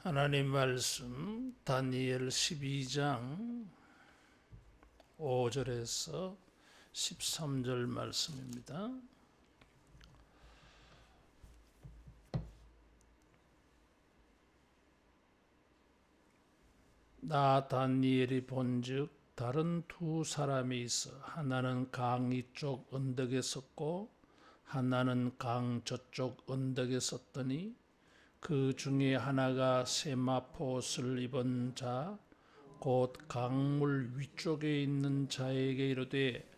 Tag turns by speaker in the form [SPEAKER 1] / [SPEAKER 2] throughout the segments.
[SPEAKER 1] 하나님 말씀 다니엘 12장 5절에서 13절 말씀입니다. 나 다니엘이 본즉 다른 두 사람이 있어 하나는 강 이쪽 언덕에 섰고 하나는 강 저쪽 언덕에 섰더니 그 중에 하나가 세마포옷을 입은 자 곧 강물 위쪽에 있는 자에게 이르되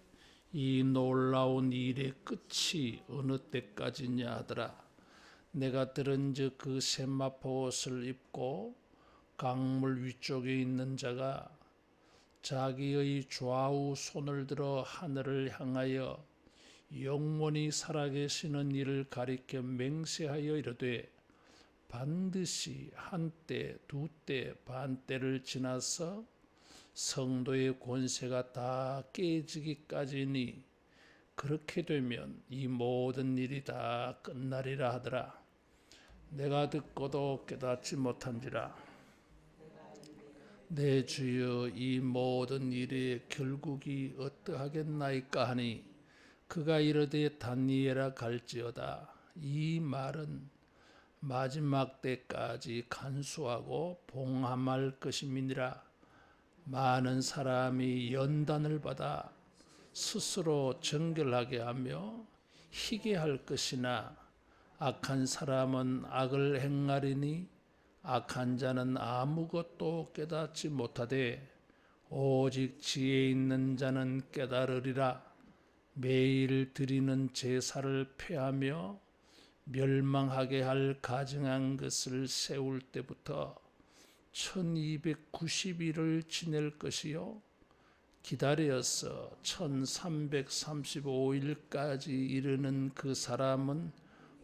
[SPEAKER 1] 이 놀라운 일의 끝이 어느 때까지냐 하더라. 내가 들은즉 그 세마포옷을 입고 강물 위쪽에 있는 자가 자기의 좌우 손을 들어 하늘을 향하여 영원히 살아계시는 이를 가리켜 맹세하여 이르되 반드시 한때, 두때, 반때를 지나서 성도의 권세가 다 깨지기까지니 그렇게 되면 이 모든 일이 다 끝나리라 하더라. 내가 듣고도 깨닫지 못한지라. 내 주여 이 모든 일의 결국이 어떠하겠나이까 하니 그가 이르되 다니엘아 갈지어다. 이 말은 마지막 때까지 간수하고 봉함할 것임이니라. 많은 사람이 연단을 받아 스스로 정결하게 하며 희게 할 것이나 악한 사람은 악을 행하리니 악한 자는 아무것도 깨닫지 못하되 오직 지혜 있는 자는 깨달으리라. 매일 드리는 제사를 폐하며 멸망하게 할 가증한 것을 세울 때부터 1290일을 지낼 것이요 기다려서 1335일까지 이르는 그 사람은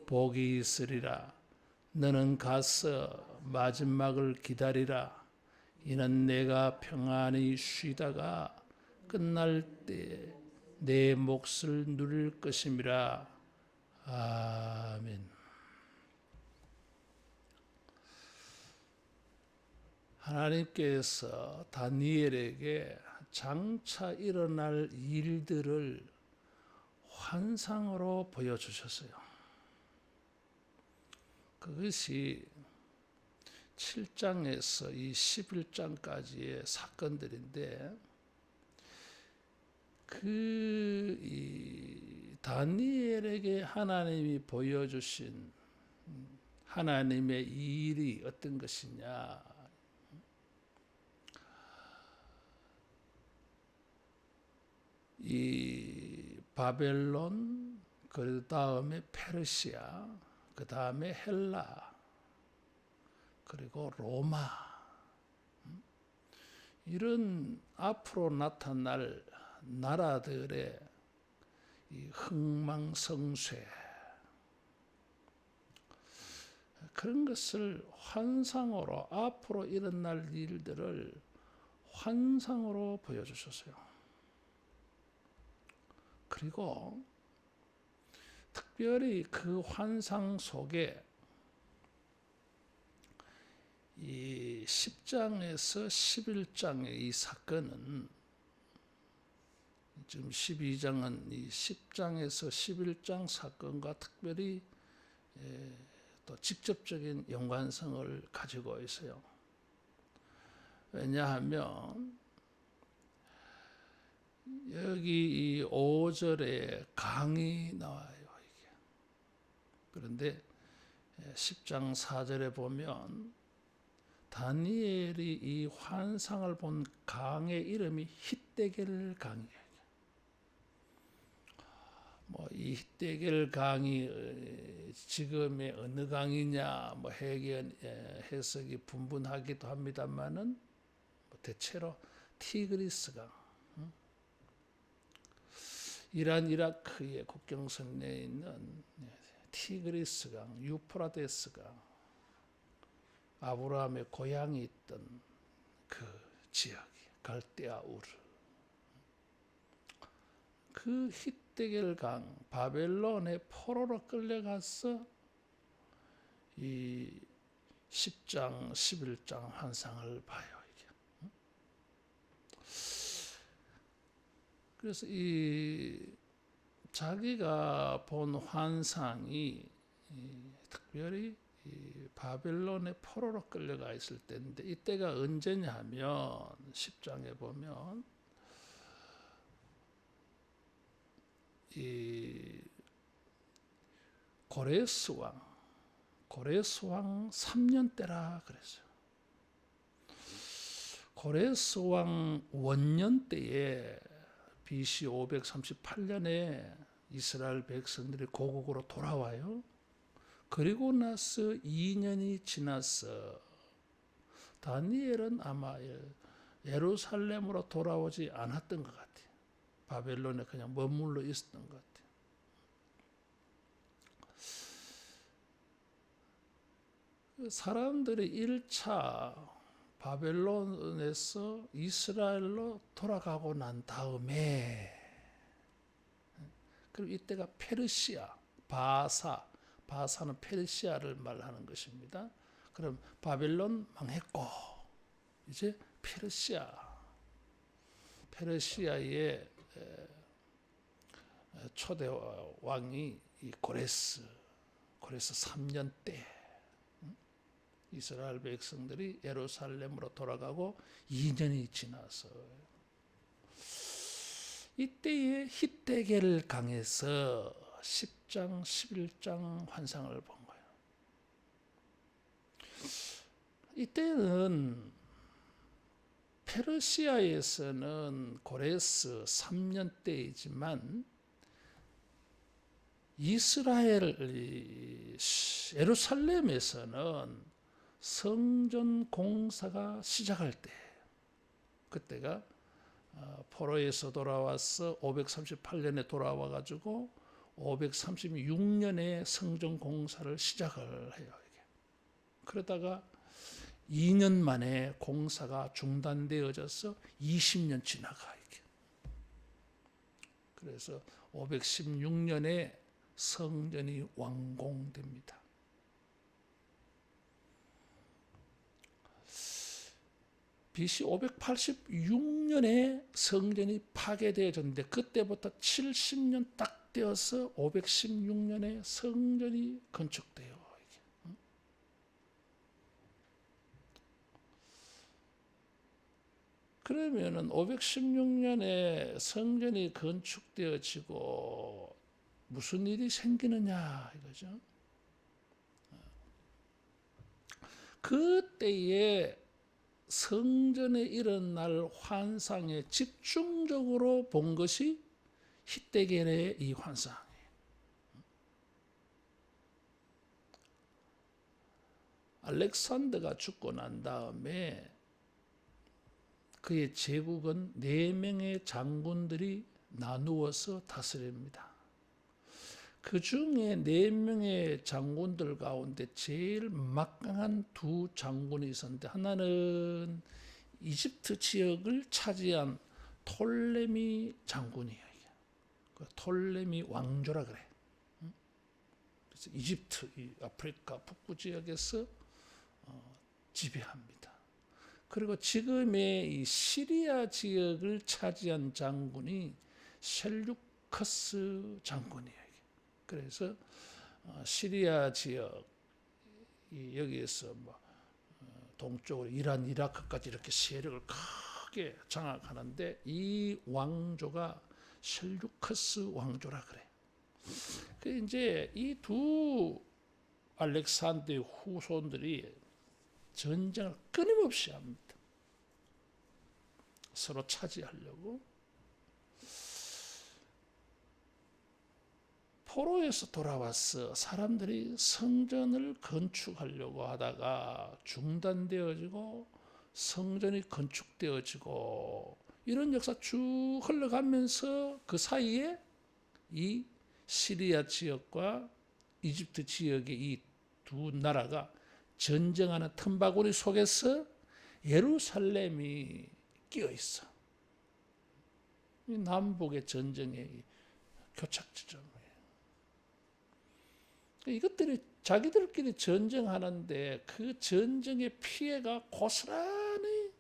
[SPEAKER 1] 복이 있으리라. 너는 가서 마지막을 기다리라. 이는 내가 평안히 쉬다가 끝날 때 내 몫을 누릴 것임이라. 아멘. 하나님께서 다니엘에게 장차 일어날 일들을 환상으로 보여주셨어요. 그것이 7장에서 이 11장까지의 사건들인데 다니엘에게 하나님이 보여주신 하나님의 일이 어떤 것이냐? 이 바벨론, 그 다음에 페르시아, 그 다음에 헬라, 그리고 로마, 이런 앞으로 나타날 나라들의 이 흥망성쇠, 그런 것을 환상으로, 앞으로 일어날 일들을 환상으로 보여주셨어요. 그리고 특별히 그 환상 속에 이 10장에서 11장의 이 사건은, 지금 12장은 이 10장에서 11장 사건과 특별히 또 직접적인 연관성을 가지고 있어요. 왜냐하면 여기 이 5절에 강이 나와요. 이게. 그런데 10장 4절에 보면 다니엘이 이 환상을 본 강의 이름이 히데겔 강이에요. 이 히데겔 강이 지금의 어느 강이냐 해석이 분분하기도 합니다만은 대체로 티그리스 강, 이란 이라크의 국경선 내에 있는 티그리스 강, 유프라데스 강, 아브라함의 고향이 있던 그 지역이 갈대아 우르, 그 히데겔 강, 바벨론의 포로로 끌려가서 이 10장, 11장 환상을 봐요. 이게. 그래서 이 자기가 본 환상이 특별히 이 바벨론의 포로로 끌려가 있을 때인데, 이때가 언제냐 하면 10장에 보면 이 고레스 왕 3년 때라 그랬어요. 고레스 왕 원년 때에 BC 538년에 이스라엘 백성들이 고국으로 돌아와요. 그리고 나서 2년이 지나서 다니엘은 아마 예루살렘으로 돌아오지 않았던 것 같아요. 바벨론에 그냥 머물러 있었던 것 같아요. 사람들이 1차 바벨론에서 이스라엘로 돌아가고 난 다음에, 그리고 이때가 페르시아, 바사는 페르시아를 말하는 것입니다. 그럼 바벨론 망했고 이제 페르시아의 초대 왕이 이 고레스 3년 때 이스라엘 백성들이 예루살렘으로 돌아가고 2년이 지나서 이때에 히데겔 강에서 10장, 11장 환상을 본 거예요. 이때는 페르시아에서는 고레스 3년 때이지만 예루살렘에서는 성전 공사가 시작할 때, 그때가 포로에서 돌아와서 538년에 돌아와 가지고 536년에 성전 공사를 시작을 해요. 이게. 그러다가 2년 만에 공사가 중단되어져서 20년 지나가. 이게. 그래서 516년에 성전이 완공됩니다. BC 586년에 성전이 파괴되어졌는데, 그때부터 70년 딱 되어서 516년에 성전이 건축돼요. 그러면은 516년에 성전이 건축되어지고 무슨 일이 생기느냐 이거죠. 그때에 성전에 일어날 환상에 집중적으로 본 것이 히데겔의 이 환상이에요. 알렉산더가 죽고 난 다음에 그의 제국은 4명의 장군들이 나누어서 다스립니다. 그 중에 4명의 장군들 가운데 제일 막강한 2 장군이 있었는데, 하나는 이집트 지역을 차지한 톨레미 장군이에요. 톨레미 왕조라 그래. 그래서 이집트, 아프리카 북부 지역에서 지배합니다. 그리고 지금의 이 시리아 지역을 차지한 장군이 셀루커스 장군이에요. 그래서 시리아 지역, 여기에서 동쪽으로 이란, 이라크까지 이렇게 세력을 크게 장악하는데, 이 왕조가 셀루커스 왕조라 그래. 그 이제 이 2 알렉산더의 후손들이 전쟁을 끊임없이 합니다. 서로 차지하려고. 포로에서 돌아와서 사람들이 성전을 건축하려고 하다가 중단되어지고 성전이 건축되어지고, 이런 역사 쭉 흘러가면서 그 사이에 이 시리아 지역과 이집트 지역의 이 2 나라가 전쟁하는 틈바구니 속에서 예루살렘이 끼어 있어. 이 남북의 전쟁의 교착 지점이에요. 이것들이 자기들끼리 전쟁하는데 그 전쟁의 피해가 고스란히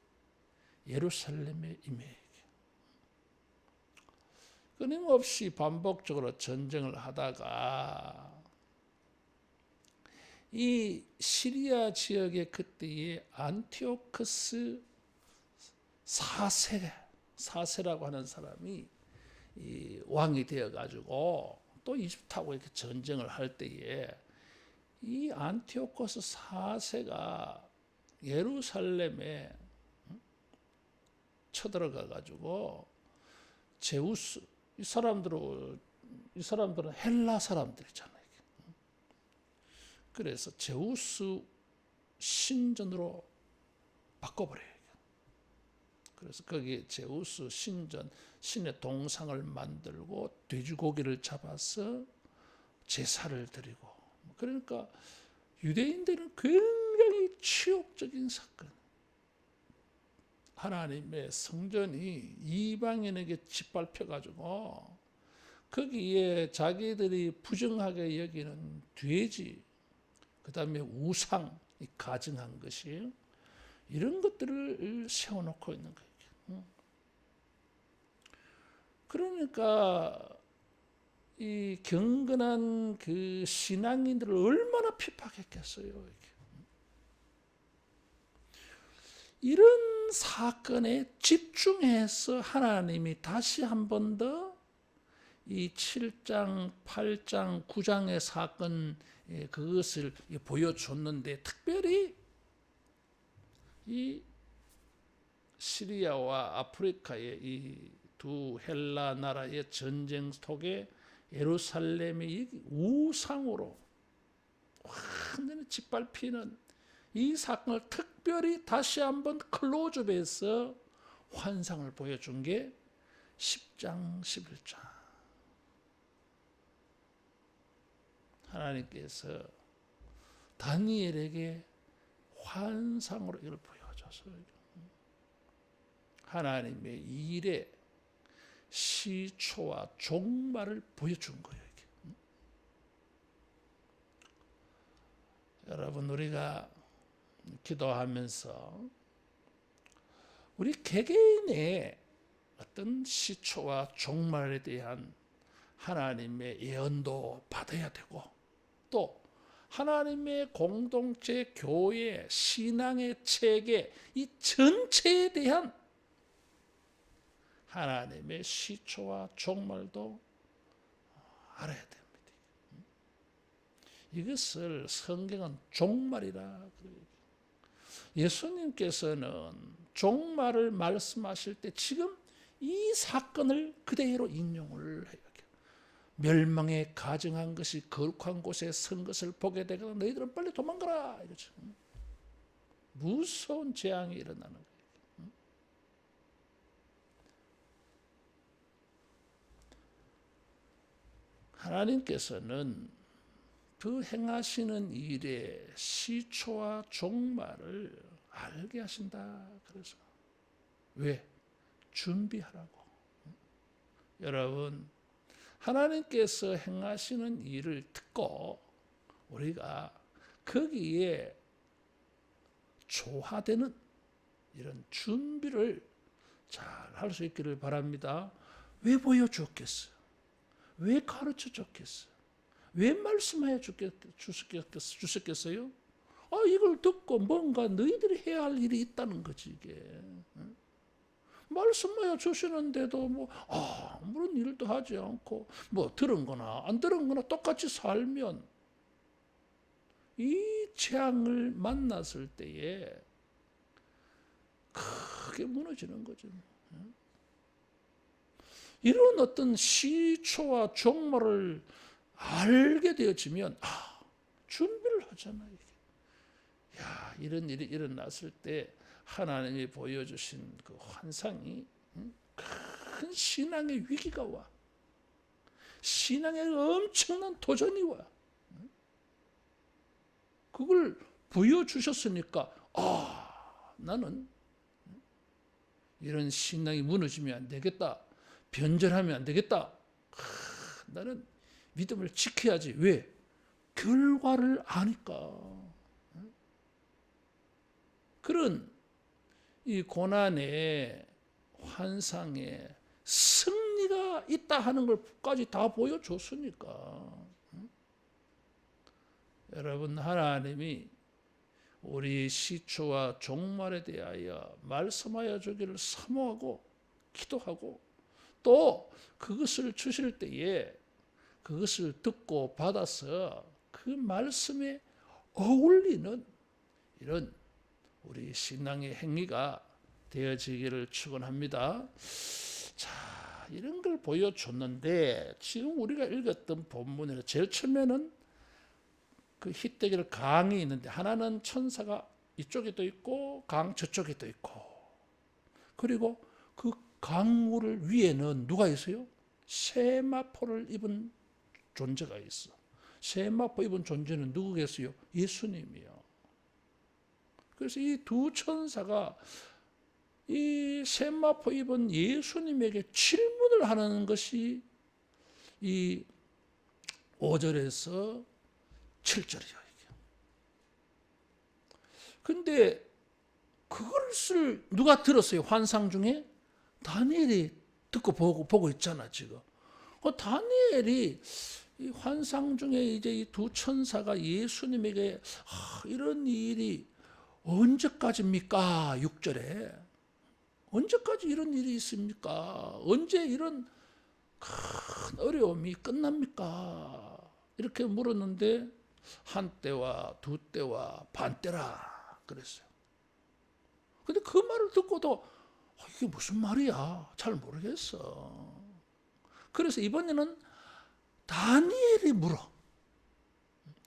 [SPEAKER 1] 예루살렘에 임해. 끊임없이 반복적으로 전쟁을 하다가 이 시리아 지역의 그때의 안티오코스 4세라고 하는 사람이 이 왕이 되어가지고 또 이집트하고 이렇게 전쟁을 할 때에 이 안티오코스 4세가 예루살렘에 쳐들어가가지고 제우스 이 사람들은 헬라 사람들이잖아요. 그래서 제우스 신전으로 바꿔버려요. 그래서 거기에 제우스 신전, 신의 동상을 만들고 돼지고기를 잡아서 제사를 드리고. 그러니까 유대인들은 굉장히 치욕적인 사건. 하나님의 성전이 이방인에게 짓밟혀가지고 거기에 자기들이 부정하게 여기는 돼지, 그 다음에 우상, 가증한 것이 이런 것들을 세워놓고 있는 거예요. 그러니까 이 경건한 그 신앙인들을 얼마나 핍박했겠어요. 이런 사건에 집중해서 하나님이 다시 한 번 더 이 7장, 8장, 9장의 사건 그것을 보여줬는데 특별히 이 시리아와 아프리카의 이 두 헬라 나라의 전쟁 속에 예루살렘이 우상으로 완전히 짓밟히는 이 사건을 특별히 다시 한번 클로즈업해서 환상을 보여준 게 10장, 11장. 하나님께서 다니엘에게 환상으로 이걸 보여줘서 하나님의 일의 시초와 종말을 보여준 거예요. 여러분, 우리가 기도하면서 우리 개개인의 어떤 시초와 종말에 대한 하나님의 예언도 받아야 되고, 또 하나님의 공동체, 교회, 신앙의 체계 이 전체에 대한 하나님의 시초와 종말도 알아야 됩니다. 이것을 성경은 종말이라 그래요. 예수님께서는 종말을 말씀하실 때 지금 이 사건을 그대로 인용을 해요. 멸망에 가증한 것이 거룩한 곳에 선 것을 보게 되거나 너희들은 빨리 도망가라 이러죠. 무서운 재앙이 일어나는 거예요. 하나님께서는 그 행하시는 일의 시초와 종말을 알게 하신다. 그래서 왜? 준비하라고. 여러분, 하나님께서 행하시는 일을 듣고 우리가 거기에 조화되는 이런 준비를 잘 할 수 있기를 바랍니다. 왜 보여줬겠어요? 왜 가르쳐 줬겠어요? 왜 말씀하여 주셨겠어요? 이걸 듣고 뭔가 너희들이 해야 할 일이 있다는 거지, 이게. 말씀하여 주시는데도 아무런 일도 하지 않고 들은 거나 안 들은 거나 똑같이 살면 이 재앙을 만났을 때에 크게 무너지는 거죠. 이런 어떤 시초와 종말을 알게 되어지면 준비를 하잖아요. 이런 일이 일어났을 때 하나님이 보여주신 그 환상이 큰 신앙의 위기가 와. 신앙의 엄청난 도전이 와. 그걸 보여주셨으니까 나는 이런 신앙이 무너지면 안 되겠다. 변절하면 안 되겠다. 나는 믿음을 지켜야지. 왜? 결과를 아니까. 그런 이 고난의 환상에 승리가 있다 하는 것까지 다 보여줬으니까. 여러분, 하나님이 우리 시초와 종말에 대하여 말씀하여 주기를 사모하고 기도하고, 또 그것을 주실 때에 그것을 듣고 받아서 그 말씀에 어울리는 이런 우리 신앙의 행위가 되어지기를 축원합니다. 자, 이런 걸 보여줬는데, 지금 우리가 읽었던 본문에 제일 처음에는 그 희대기를 강이 있는데, 하나는 천사가 이쪽에도 있고 강 저쪽에도 있고, 그리고 그 강물 위에는 누가 있어요? 세마포를 입은 존재가 있어. 세마포 입은 존재는 누구겠어요? 예수님이요. 그래서 이 두 천사가 이 세마포 입은 예수님에게 질문을 하는 것이 이 5절에서 7절이요. 근데 그것을 누가 들었어요? 환상 중에? 다니엘이 듣고 보고 있잖아, 지금. 다니엘이 이 환상 중에 이제 이 두 천사가 예수님에게 이런 일이 언제까지입니까? 6절에. 언제까지 이런 일이 있습니까? 언제 이런 큰 어려움이 끝납니까? 이렇게 물었는데, 한때와 두때와 반때라 그랬어요. 근데 그 말을 듣고도 이게 무슨 말이야? 잘 모르겠어. 그래서 이번에는 다니엘이 물어.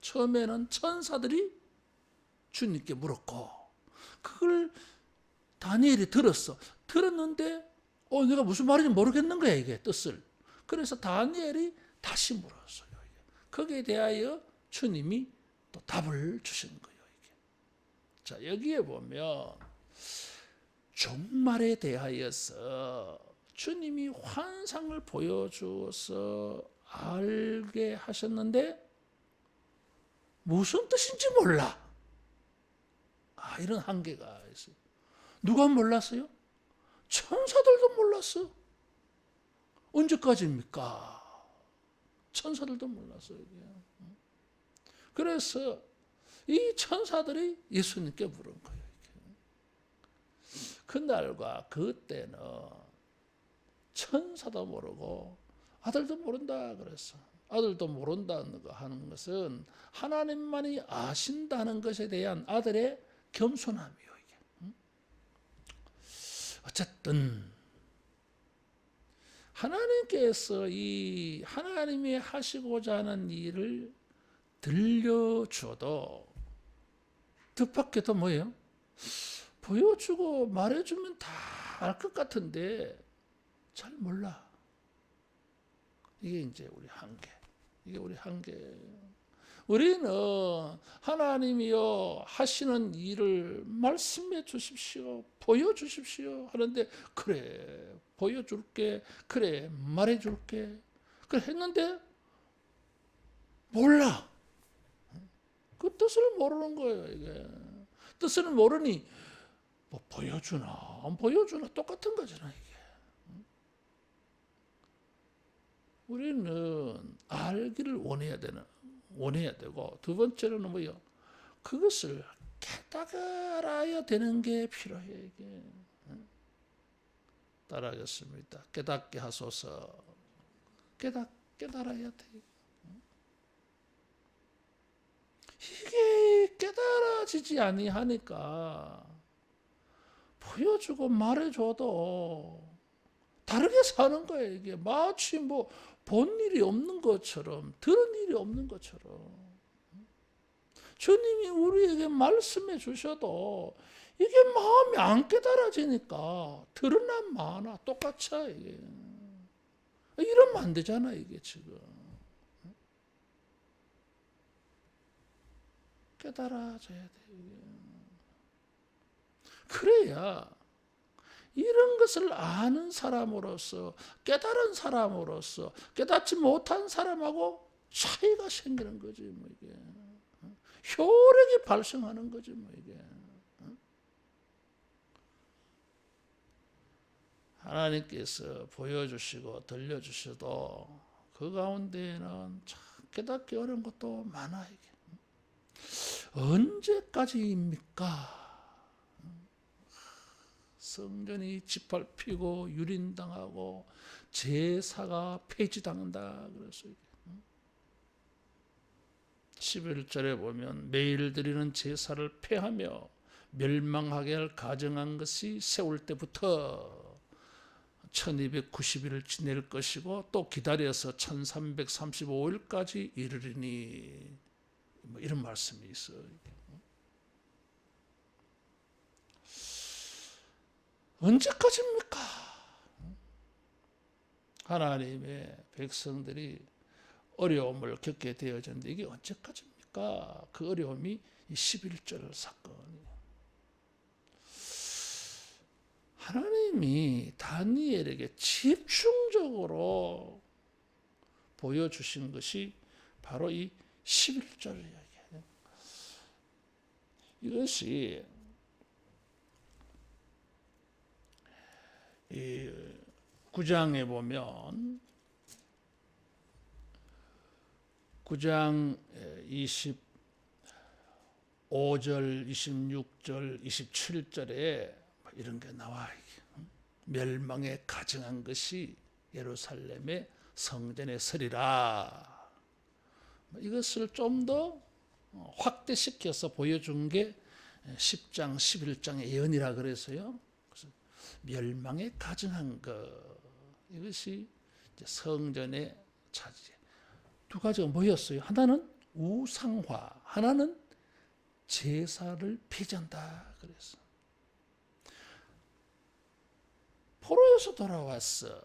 [SPEAKER 1] 처음에는 천사들이 주님께 물었고, 그걸 다니엘이 들었는데 내가 무슨 말인지 모르겠는 거야, 이게 뜻을. 그래서 다니엘이 다시 물었어요. 거기에 대하여 주님이 또 답을 주시는 거예요. 이게. 자, 여기에 보면 종말에 대하여서 주님이 환상을 보여주어서 알게 하셨는데 무슨 뜻인지 몰라. 이런 한계가 있어요. 누가 몰랐어요? 천사들도 몰랐어. 언제까지입니까? 천사들도 몰랐어요. 그래서 이 천사들이 예수님께 물은 거예요. 그날과 그때는 천사도 모르고 아들도 모른다 그랬어. 아들도 모른다는 거 하는 것은 하나님만이 아신다는 것에 대한 아들의 겸손함이요. 이게. 어쨌든 하나님께서 이 하나님이 하시고자 하는 일을 들려줘도 뜻밖에도 뭐예요? 보여주고 말해주면 다 알 것 같은데 잘 몰라. 이게 이제 우리 한계. 이게 우리 한계. 우리는 하나님이여 하시는 일을 말씀해 주십시오. 보여주십시오. 하는데 그래 보여줄게. 그래 말해줄게. 그래 했는데 몰라. 그 뜻을 모르는 거예요. 이게. 뜻을 모르니 뭐 보여주나 안 보여주나 똑같은 거잖아. 이게. 우리는 알기를 원해야 되고, 두 번째로는 뭐요? 그것을 깨달아야 되는 게 필요해. 이게. 따라하겠습니다. 깨닫게 하소서. 깨달아야 돼. 이게 깨달아지지 아니하니까 보여주고 말해줘도 다르게 사는 거예요. 이게 마치 뭐 본 일이 없는 것처럼, 들은 일이 없는 것처럼. 주님이 우리에게 말씀해 주셔도 이게 마음이 안 깨달아지니까 들으나 마나 똑같아. 이게. 이러면 안 되잖아, 이게 지금. 깨달아져야 돼. 그래야 이런 것을 아는 사람으로서, 깨달은 사람으로서 깨닫지 못한 사람하고 차이가 생기는 거지 뭐 이게. 효력이 발생하는 거지 뭐 이게. 하나님께서 보여주시고 들려주셔도 그 가운데에는 참 깨닫기 어려운 것도 많아 이게. 언제까지입니까? 성전이 짓밟히고 유린당하고 제사가 폐지당한다. 그래서 11절에 보면 매일 드리는 제사를 폐하며 멸망하게 할 가정한 것이 세울 때부터 1290일을 지낼 것이고 또 기다려서 1335일까지 이르리니 뭐 이런 말씀이 있어요. 언제까지입니까? 하나님의 백성들이 어려움을 겪게 되어졌는데 이게 언제까지입니까? 그 어려움이 11절 사건이에요. 하나님이 다니엘에게 집중적으로 보여주신 것이 바로 이 11절 이야기예요. 이것이 이 9장에 보면 9장 25절, 26절, 27절에 이런 게 나와. 멸망에 가증한 것이 예루살렘의 성전에 서리라. 이것을 좀 더 확대시켜서 보여준 게 10장, 11장의 예언이라 그래서요. 그래서 멸망에 가증한 것, 이것이 이제 성전의 차지. 두 가지가 뭐였어요? 하나는 우상화, 하나는 제사를 폐지한다 그랬어. 포로에서 돌아왔어.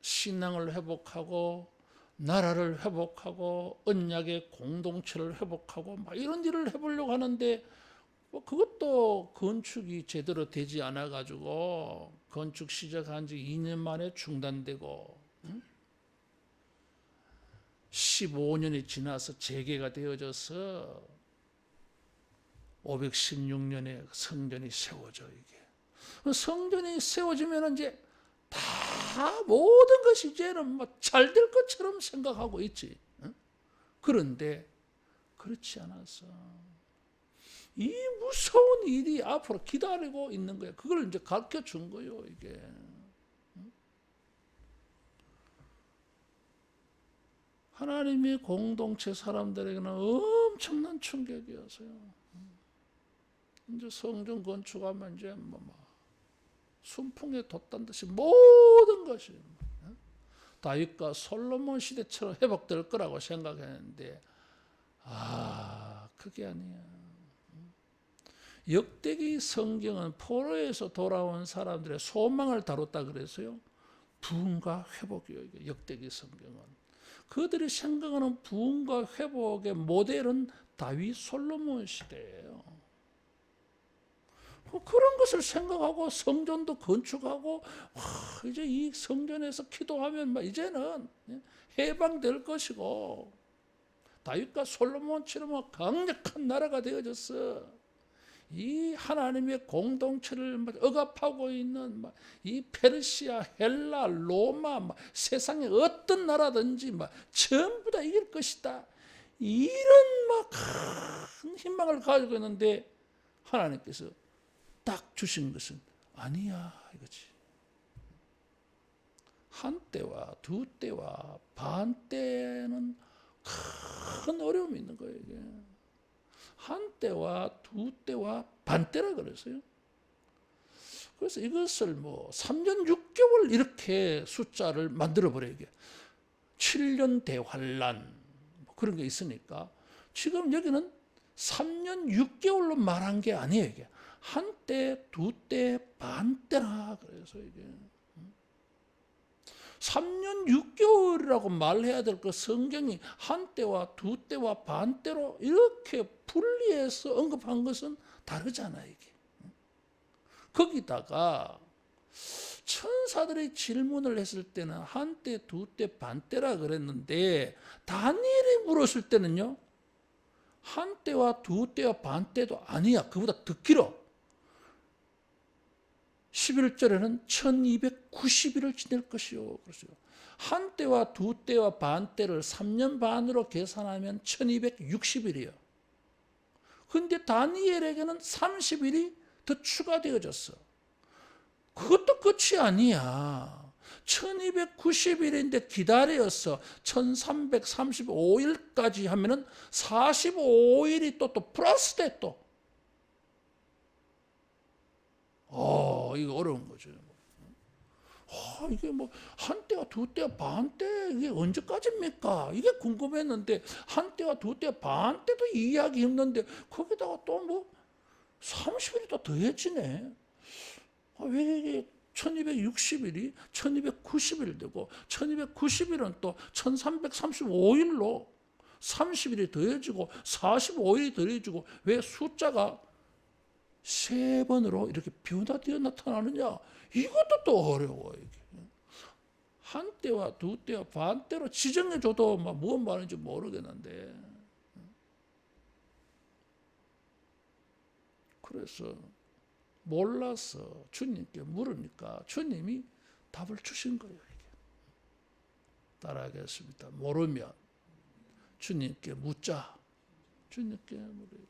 [SPEAKER 1] 신앙을 회복하고 나라를 회복하고 언약의 공동체를 회복하고 막 이런 일을 해보려고 하는데 뭐 그것도 건축이 제대로 되지 않아 가지고 건축 시작한 지 2년 만에 중단되고 15년이 지나서 재개가 되어져서 516년에 성전이 세워져. 이게 성전이 세워지면 이제 다 모든 것이 이제는 뭐 잘 될 것처럼 생각하고 있지. 그런데 그렇지 않아서 이 무서운 일이 앞으로 기다리고 있는 거예요. 그걸 이제 가르쳐 준 거예요, 이게. 하나님의 공동체 사람들에게는 엄청난 충격이었어요. 이제 성전 건축하면 이제 순풍에 돛단 듯이 모든 것이 다윗과 솔로몬 시대처럼 회복될 거라고 생각했는데 그게 아니야. 역대기 성경은 포로에서 돌아온 사람들의 소망을 다뤘다 그래서요. 부흥과 회복이요. 역대기 성경은. 그들이 생각하는 부흥과 회복의 모델은 다윗 솔로몬 시대예요. 그런 것을 생각하고 성전도 건축하고 이제 이 성전에서 기도하면 이제는 해방될 것이고 다윗과 솔로몬처럼 강력한 나라가 되어졌어. 이 하나님의 공동체를 억압하고 있는 이 페르시아, 헬라, 로마, 세상의 어떤 나라든지 전부 다 이길 것이다. 이런 큰 희망을 가지고 있는데 하나님께서 딱 주신 것은 아니야 이거지. 한 때와 두 때와 반 때는 큰 어려움이 있는 거예요. 이게. 한 때와 두 때와 반 때라 그랬어요. 그래서 이것을 3년 6개월 이렇게 숫자를 만들어 버려요. 이게 7년 대환란 그런 게 있으니까 지금 여기는 3년 6개월로 말한 게 아니에요. 이게. 한 때, 두 때, 반 때라 그래서 이게 3년 6개월이라고 말해야 될 거 성경이 한 때와 두 때와 반 때로 이렇게 분리해서 언급한 것은 다르잖아요. 이게. 거기다가 천사들이 질문을 했을 때는 한때, 두때, 반때라 그랬는데 다니엘이 물었을 때는요, 한때와 두때와 반때도 아니야. 그보다 더 길어. 11절에는 1290일을 지낼 것이요. 그랬어요. 한때와 두때와 반때를 3년 반으로 계산하면 1260일이에요. 근데 다니엘에게는 30일이 더 추가되어졌어. 그것도 끝이 아니야. 1290일인데 기다려서 1335일까지 하면은 45일이 또 플러스 돼 또. 이거 어려운 거죠. 이게 뭐 한때와 두때와 반때 이게 언제까지입니까? 이게 궁금했는데 한때와 두때와 반때도 이해하기 힘든데 거기다가 또 뭐 30일이 또 더해지네. 왜 이게 1260일이 1290일 되고 1290일은 또 1335일로 30일이 더해지고 45일이 더해지고 왜 숫자가 세 번으로 이렇게 변화되어 나타나느냐? 이것도 또 어려워. 이게. 한때와 두때와 반때로 지정해줘도 무슨 말인지 모르겠는데. 그래서 몰라서 주님께 물으니까 주님이 답을 주신 거예요. 이게. 따라하겠습니다. 모르면 주님께 묻자. 주님께 물어야 돼.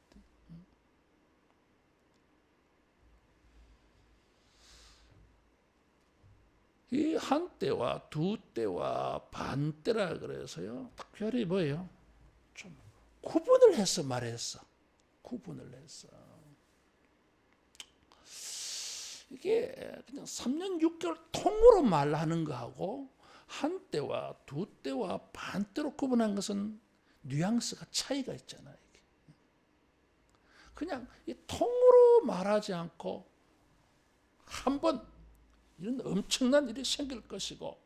[SPEAKER 1] 이 한때와 두때와 반때라 그래서요. 특별히 뭐예요? 좀 구분을 해서 말했어. 구분을 했어. 이게 그냥 3년 6개월 통으로 말하는 거하고 한때와 두때와 반때로 구분한 것은 뉘앙스가 차이가 있잖아요. 이게. 그냥 이 통으로 말하지 않고 한번 이런 엄청난 일이 생길 것이고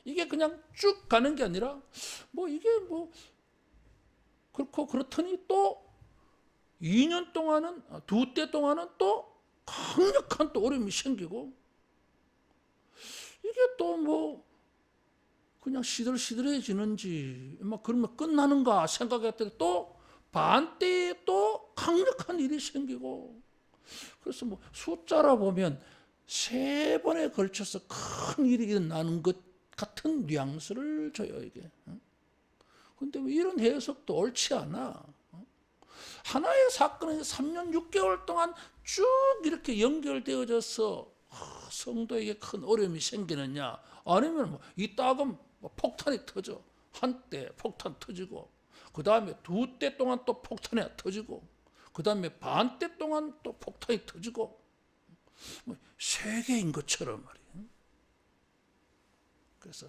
[SPEAKER 1] 이게 그냥 쭉 가는 게 아니라 이게 그렇고 그렇더니 또 2년 동안은 두때 동안은 또 강력한 또 어려움이 생기고 이게 또 그냥 시들시들해지는지 그러면 끝나는가 생각했더니 또 반때에 또 강력한 일이 생기고 그래서 숫자라 보면 세 번에 걸쳐서 큰 일이 일어나는 것 같은 뉘앙스를 줘요, 이게. 그런데 이런 해석도 옳지 않아. 하나의 사건이 3년 6개월 동안 쭉 이렇게 연결되어져서 성도에게 큰 어려움이 생기느냐? 아니면 이따금 폭탄이 터져. 한때 폭탄 터지고, 그 다음에 두때 동안 또 폭탄이 터지고, 그 다음에 반때 동안 또 폭탄이 터지고, 세계인 것처럼 말이에요. 그래서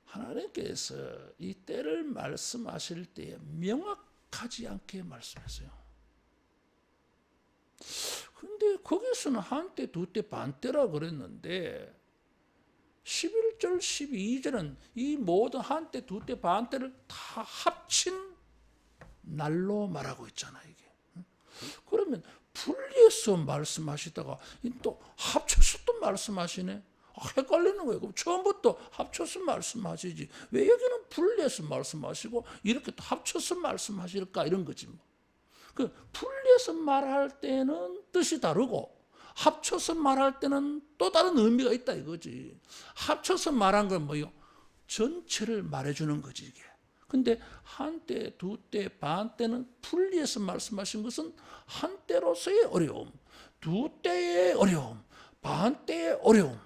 [SPEAKER 1] 하나님께서 이 때를 말씀하실 때에 명확하지 않게 말씀했어요. 근데 거기서는 한때, 두때, 반때라 그랬는데 11절, 12절은 이 모든 한때, 두때, 반때를 다 합친 날로 말하고 있잖아요. 이게. 그러면 분리해서 말씀하시다가 또 합쳐서 또 말씀하시네. 헷갈리는 거예요. 그럼 처음부터 합쳐서 말씀하시지. 왜 여기는 분리해서 말씀하시고 이렇게 또 합쳐서 말씀하실까 이런 거지 뭐. 그 분리해서 말할 때는 뜻이 다르고 합쳐서 말할 때는 또 다른 의미가 있다 이거지. 합쳐서 말한 건 뭐요? 전체를 말해주는 거지 이게. 근데 한때, 두때, 반때는 분리해서 말씀하신 것은 한때로서의 어려움, 두때의 어려움, 반때의 어려움.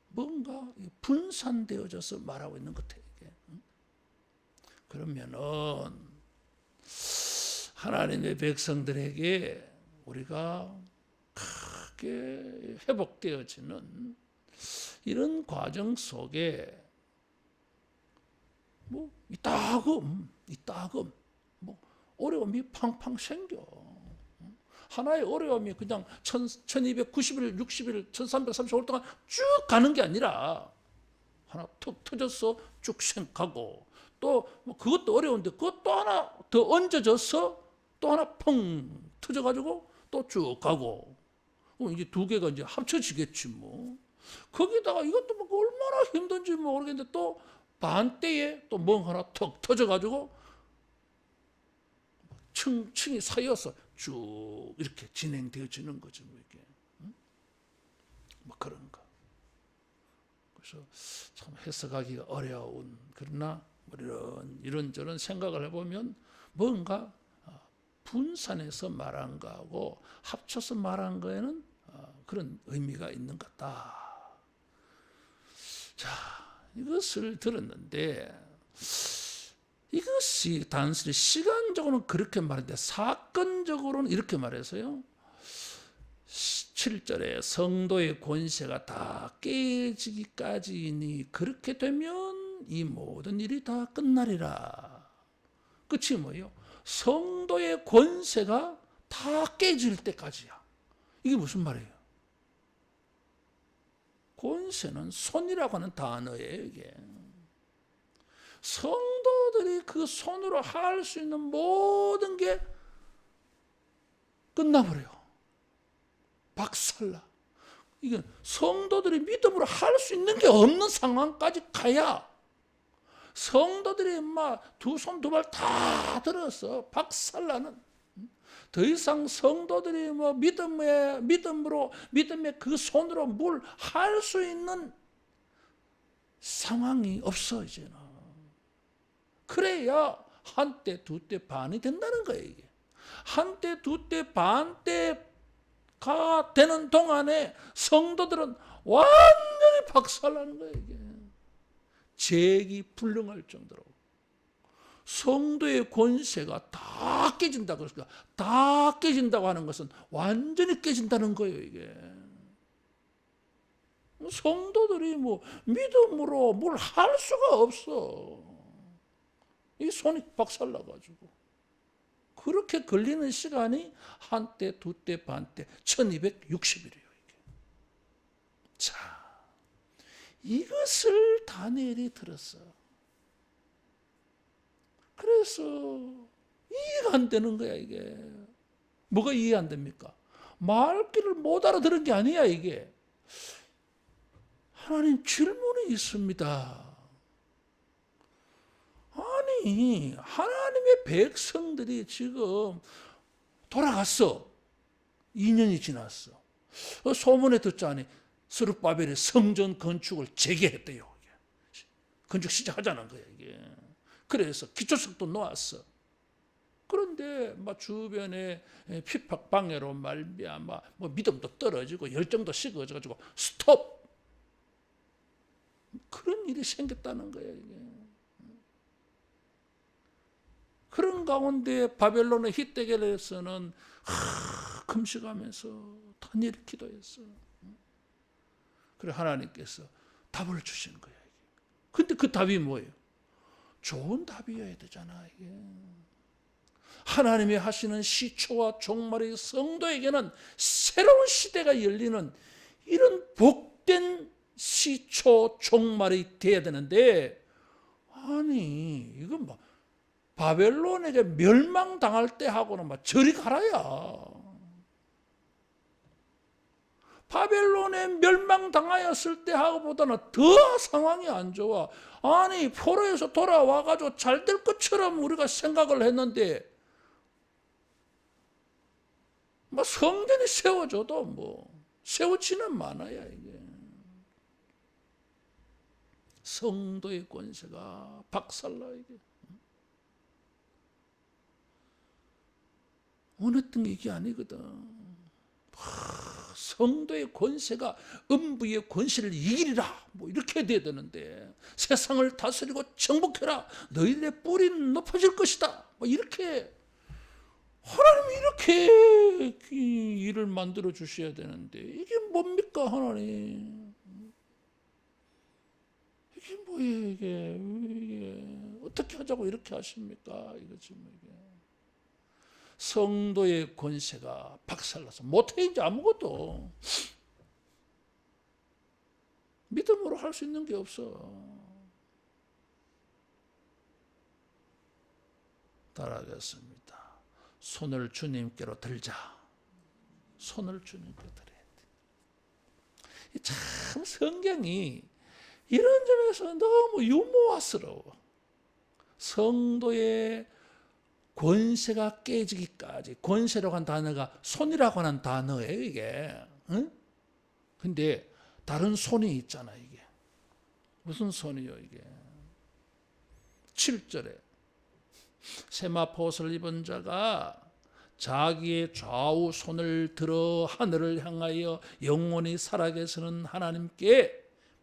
[SPEAKER 1] 뭔가 분산되어져서 말하고 있는 것 같아요. 이게. 그러면은 하나님의 백성들에게 우리가 크게 회복되어지는 이런 과정 속에 이따금 어려움이 팡팡 생겨. 하나의 어려움이 그냥 1290일, 60일, 1335일 동안 쭉 가는 게 아니라 하나 툭 터져서 쭉 생각하고 또 그것도 어려운데 그것도 하나 더 얹어져서 또 하나 펑 터져가지고 또 쭉 가고 이제 두 개가 이제 합쳐지겠지 뭐. 거기다가 이것도 뭐 얼마나 힘든지 모르겠는데 또 반대에 또 멍 하나 턱 터져가지고 층층이 쌓여서 쭉 이렇게 진행되어지는 거죠. 뭐 이게. 뭐 그런 거. 그래서 참 해석하기가 어려운, 그러나 이런저런 생각을 해보면 뭔가 분산해서 말한 거하고 합쳐서 말한 거에는 그런 의미가 있는 것 같다. 자, 이것을 들었는데 이것이 단순히 시간적으로는 그렇게 말했는데 사건적으로는 이렇게 말해서요. 7절에 성도의 권세가 다 깨지기까지니 그렇게 되면 이 모든 일이 다 끝나리라. 끝이 뭐예요? 성도의 권세가 다 깨질 때까지야. 이게 무슨 말이에요? 권세는 손이라고 하는 단어예요, 이게. 성도들이 그 손으로 할 수 있는 모든 게 끝나버려요. 박살나. 이게 성도들이 믿음으로 할 수 있는 게 없는 상황까지 가야 성도들이 막 두 손 두 발 다 들어서 박살나는, 더 이상 성도들이 뭐 믿음의 그 손으로 뭘 할 수 있는 상황이 없어 이제는. 그래야 한때 두때 반이 된다는 거예요. 이게 한때 두때 반 때가 되는 동안에 성도들은 완전히 박살나는 거예요. 이게 재기 불능할 정도로 성도의 권세가 다 깨진다고. 그러니까 다 깨진다고 하는 것은 완전히 깨진다는 거예요. 이게 성도들이 뭐 믿음으로 뭘 할 수가 없어. 이 손이 박살나가지고. 그렇게 걸리는 시간이 한때, 두때, 반때, 1260일이에요. 이게. 자, 이것을 다니엘이 들었어. 그래서 이해가 안 되는 거야, 이게. 뭐가 이해 안 됩니까? 말귀를 못 알아들은 게 아니야, 이게. 하나님, 질문이 있습니다. 아니, 하나님의 백성들이 지금 돌아갔어. 2년이 지났어. 소문에 듣자니 스룹바벨이 성전 건축을 재개했대요. 건축 시작하자는 거야, 이게. 그래서 기초석도 놓았어. 그런데 막 주변에 핍박 방해로 말미암아 뭐 믿음도 떨어지고 열정도 식어져가지고 스톱. 그런 일이 생겼다는 거야, 이게. 그런 가운데 바벨론의 히데겔에서는 금식하면서 다니엘이 기도했어. 그래 하나님께서 답을 주시는 거야. 근데 그 답이 뭐예요? 좋은 답이어야 되잖아. 이게. 하나님이 하시는 시초와 종말의 성도에게는 새로운 시대가 열리는 이런 복된 시초 종말이 돼야 되는데, 아니 이건 뭐 바벨론에게 멸망당할 때 하고는 막 저리 가라야. 바벨론에 멸망당하였을 때 하고보다는 더 상황이 안 좋아. 아니 포로에서 돌아와가지고 잘 될 것처럼 우리가 생각을 했는데 뭐 성전이 세워져도 뭐 세워지는 많아야 이게. 성도의 권세가 박살나 이게. 원했던 게 이게 아니거든. 성도의 권세가 음부의 권세를 이기리라 뭐 이렇게 돼야 되는데, 세상을 다스리고 정복해라, 너희들의 뿌리는 높아질 것이다 뭐 이렇게 하나님이 이렇게 일을 만들어 주셔야 되는데, 이게 뭡니까 하나님? 이게 뭐예요 이게 어떻게 하자고 이렇게 하십니까? 이거지 뭐 이게. 성도의 권세가 박살나서 못해 이제 아무것도. 믿음으로 할 수 있는 게 없어. 따라하겠습니다. 손을 주님께로 들자. 손을 주님께 들어야 돼. 참 성경이 이런 점에서 너무 유머스러워. 성도의 권세가 깨지기까지. 권세라고 하는 단어가 손이라고 하는 단어예요, 이게. 응? 근데 다른 손이 있잖아, 이게. 무슨 손이요, 이게? 7절에 세마포옷을 입은 자가 자기의 좌우 손을 들어 하늘을 향하여 영원히 살아계시는 하나님께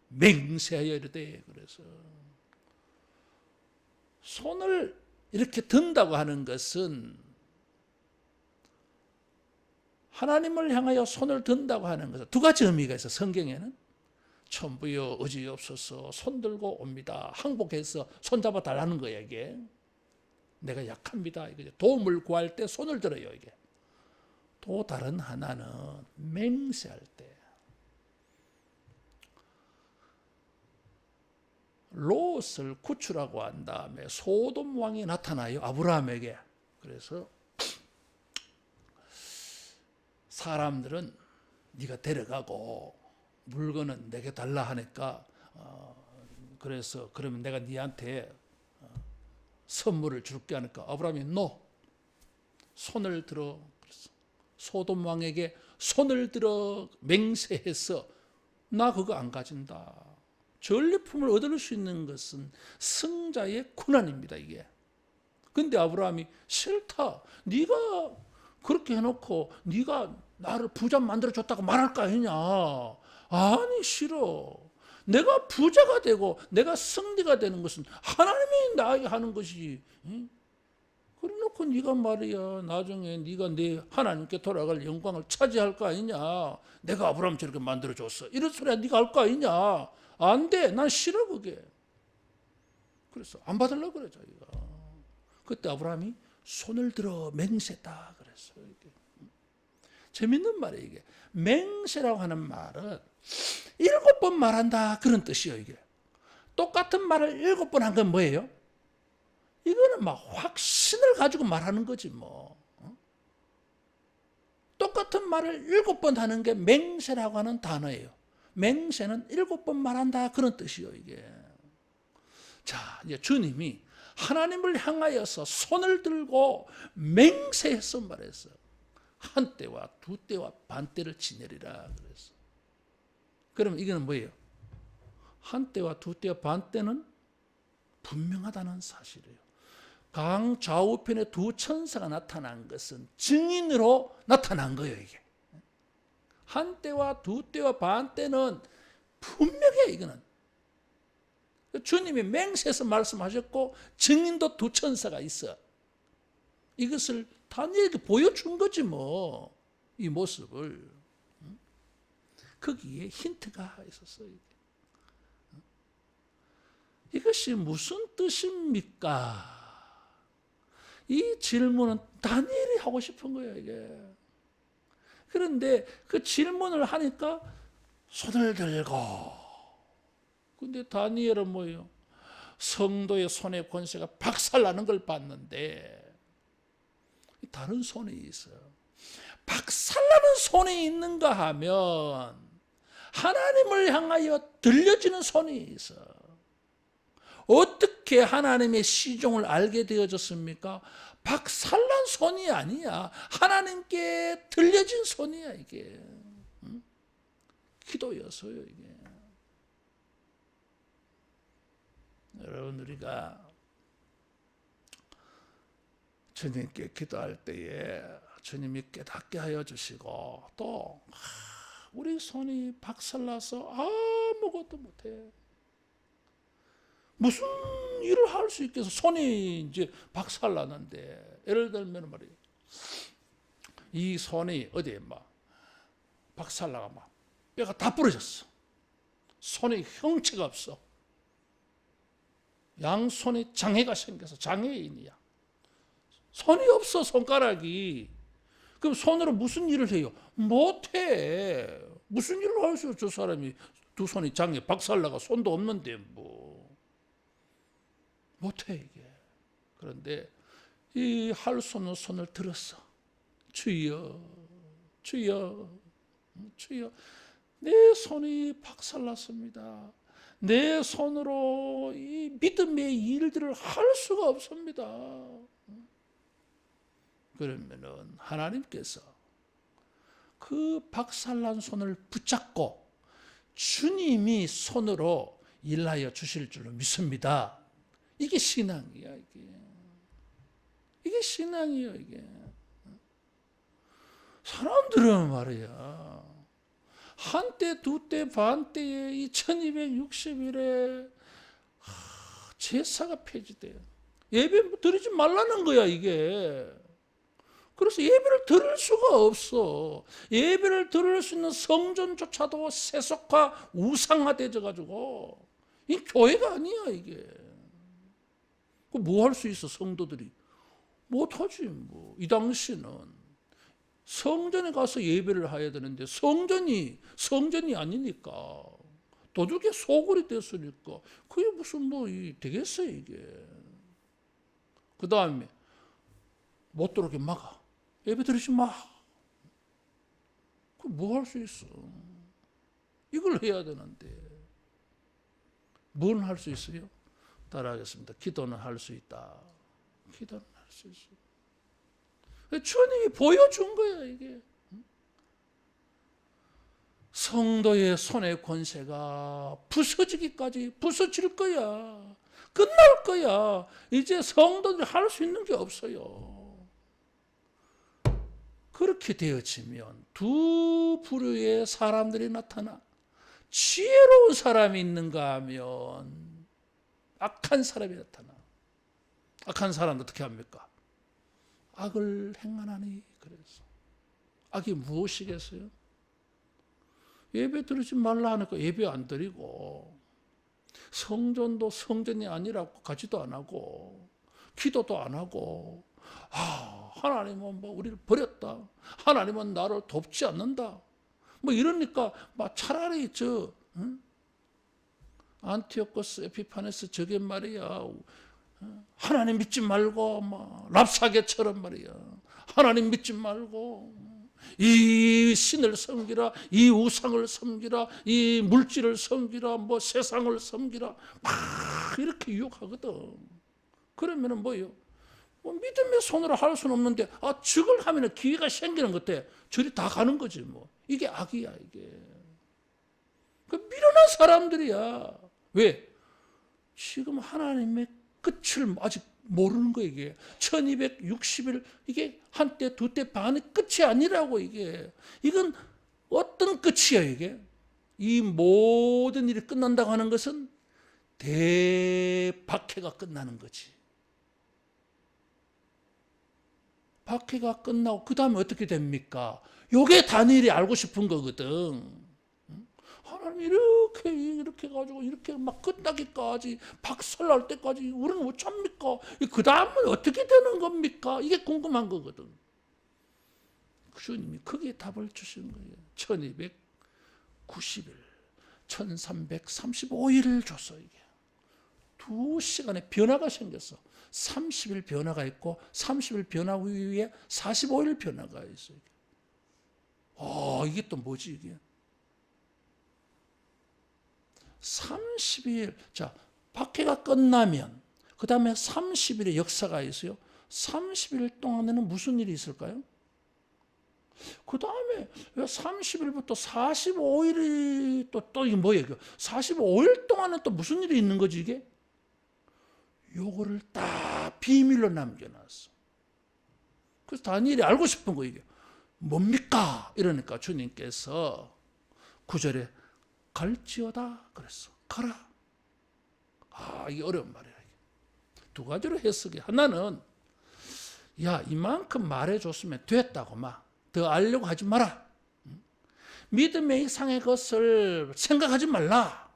[SPEAKER 1] 맹세하여 이르되. 그래서 손을 이렇게 든다고 하는 것은 하나님을 향하여 손을 든다고 하는 것은 두 가지 의미가 있어. 성경에는 천부여 의지없어서 손 들고 옵니다. 항복해서 손잡아 달라는 거야, 이게. 내가 약합니다. 이게 도움을 구할 때 손을 들어요, 이게. 또 다른 하나는 맹세할 때. 롯을 구출하고 한 다음에 소돔 왕이 나타나요, 아브라함에게. 그래서 사람들은 네가 데려가고 물건은 내게 달라 하니까 그래서 그러면 내가 네한테 선물을 줄게 하니까 아브라함이 손을 들어. 그래서 소돔 왕에게 손을 들어 맹세해서 나 그거 안 가진다. 전리품을 얻을 수 있는 것은 승자의 고난입니다, 이게. 근데 아브라함이 싫다. 네가 그렇게 해놓고 네가 나를 부자 만들어줬다고 말할 거 아니냐. 아니 싫어. 내가 부자가 되고 내가 승리가 되는 것은 하나님이 나에게 하는 것이지. 그래놓고 네가 말이야 나중에 네가 내 하나님께 돌아갈 영광을 차지할 거 아니냐. 내가 아브라함 저렇게 만들어줬어. 이런 소리야 네가 할 거 아니냐. 안 돼. 난 싫어 그게. 그래서 안 받으려고 그래 자기가. 그때 아브라함이 손을 들어 맹세다 그랬어요. 이게. 재밌는 말이에요 이게. 맹세라고 하는 말은 7번 말한다 그런 뜻이에요 이게. 똑같은 말을 7번 한 건 뭐예요? 이거는 막 확신을 가지고 말하는 거지 뭐. 똑같은 말을 7번 하는 게 맹세라고 하는 단어예요. 맹세는 7번 말한다 그런 뜻이에요 이게. 자, 이제 주님이 하나님을 향하여서 손을 들고 맹세해서 말했어. 한 때와 두 때와 반 때를 지내리라 그랬어. 그러면 이거는 뭐예요? 한 때와 두 때와 반 때는 분명하다는 사실이에요. 강 좌우편에 두 천사가 나타난 것은 증인으로 나타난 거예요 이게. 한 때와 두 때와 반 때는 분명해 이거는. 주님이 맹세해서 말씀하셨고 증인도 두 천사가 있어. 이것을 다니엘에게 보여준 거지 뭐. 이 모습을. 거기에 힌트가 있었어요. 이것이 무슨 뜻입니까? 이 질문은 다니엘이 하고 싶은 거예요 이게. 그런데 그 질문을 하니까 손을 들고. 근데 다니엘은 뭐예요? 성도의 손의 권세가 박살나는 걸 봤는데 다른 손이 있어요. 박살나는 손이 있는가 하면 하나님을 향하여 들려지는 손이 있어. 어떻게 하나님의 시종을 알게 되어졌습니까? 박살난 손이 아니야. 하나님께 들려진 손이야 이게. 기도였어요 이게. 여러분 우리가 주님께 기도할 때에 주님이 깨닫게 하여 주시고 또 우리 손이 박살나서 아무것도 못해. 무슨 일을 할 수 있겠어? 손이 이제 박살나는데 예를 들면 말이에요. 이 손이 어디에 막 박살나가 막 뼈가 다 부러졌어. 손에 형체가 없어. 양손에 장애가 생겨서 장애인이야. 손이 없어 손가락이. 그럼 손으로 무슨 일을 해요? 못해. 무슨 일을 할 수 있어? 저 사람이 두 손이 장애 박살나가 손도 없는데 뭐 못해 이게. 그런데 이 할 수 없는 손을 들었어. 주여 주여 주여 내 손이 박살났습니다. 내 손으로 이 믿음의 일들을 할 수가 없습니다. 그러면은 하나님께서 그 박살난 손을 붙잡고 주님이 손으로 일하여 주실 줄로 믿습니다. 이게 신앙이야, 이게. 이게 신앙이에요, 이게. 사람들은 말이야, 한때, 두때, 반때에 이 1260일에 제사가 폐지돼요. 예배 드리지 말라는 거야, 이게. 그래서 예배를 드릴 수가 없어. 예배를 드릴 수 있는 성전조차도 세속화, 우상화되어 가지고 이 교회가 아니야, 이게. 뭐 할 수 있어, 성도들이? 못하지, 뭐. 이 당시는 성전에 가서 예배를 해야 되는데 성전이 아니니까 도둑의 소굴이 됐으니까 그게 무슨 뭐 되겠어요, 이게. 그 다음에 못 들어오게 막아. 예배 드리지 마. 그 뭐 할 수 있어? 이걸 해야 되는데 뭘 할 수 있어요? 따라하겠습니다. 기도는 할 수 있다. 기도는 할 수 있어. 주님이 보여준 거야, 이게. 성도의 손의 권세가 부서지기까지 부서질 거야. 끝날 거야. 이제 성도들이 할 수 있는 게 없어요. 그렇게 되어지면 두 부류의 사람들이 나타나 지혜로운 사람이 있는가 하면 악한 사람이 나타나. 악한 사람은 어떻게 합니까? 악을 행하나니. 그래서 악이 무엇이겠어요? 예배 드리지 말라 하니까 예배 안 드리고, 성전도 성전이 아니라고 가지도 안 하고, 기도도 안 하고, 하나님은 뭐 우리를 버렸다. 하나님은 나를 돕지 않는다. 뭐 이러니까 막 차라리 안티오코스 에피파네스 저게 말이야, 하나님 믿지 말고 막 랍사게처럼 말이야, 하나님 믿지 말고 이 신을 섬기라, 이 우상을 섬기라, 이 물질을 섬기라, 뭐 세상을 섬기라, 막 이렇게 유혹하거든. 그러면은 뭐예요? 뭐 믿음의 손으로 할 수는 없는데 저걸 하면은 기회가 생기는 것 같아. 저리 다 가는 거지 뭐. 이게 악이야, 이게. 그 미련한 사람들이야. 왜? 지금 하나님의 끝을 아직 모르는 거, 이게. 1260일, 이게 한때, 두때 반의 끝이 아니라고, 이게. 이건 어떤 끝이야, 이게? 이 모든 일이 끝난다고 하는 것은 대박해가 끝나는 거지. 박해가 끝나고, 그 다음에 어떻게 됩니까? 요게 다니엘이 알고 싶은 거거든. 하나님 이렇게 가지고 이렇게 막 끝나기까지 박살날 때까지 우리는 못 참니까? 그 다음은 어떻게 되는 겁니까? 이게 궁금한 거거든. 주님이 거기에 답을 주시는 거예요. 1290일, 1335일을 줬어, 이게. 2시간의 변화가 생겼어. 30일 변화가 있고 30일 변화 후에 45일 변화가 있어. 이게 또 뭐지, 이게? 30일, 자, 박해가 끝나면 그 다음에 30일의 역사가 있어요. 30일 동안에는 무슨 일이 있을까요? 그 다음에 30일부터 45일이 또 이게 뭐예요? 45일 동안은 또 무슨 일이 있는 거지, 이게? 요거를 딱 비밀로 남겨놨어. 그래서 다니엘이 알고 싶은 거, 이게 뭡니까? 이러니까 주님께서 9절에 갈지어다 그랬어. 가라. 이게 어려운 말이야. 두 가지로 해석이. 하나는, 야, 이만큼 말해줬으면 됐다고, 막 더 알려고 하지 마라. 믿음의 이상의 것을 생각하지 말라.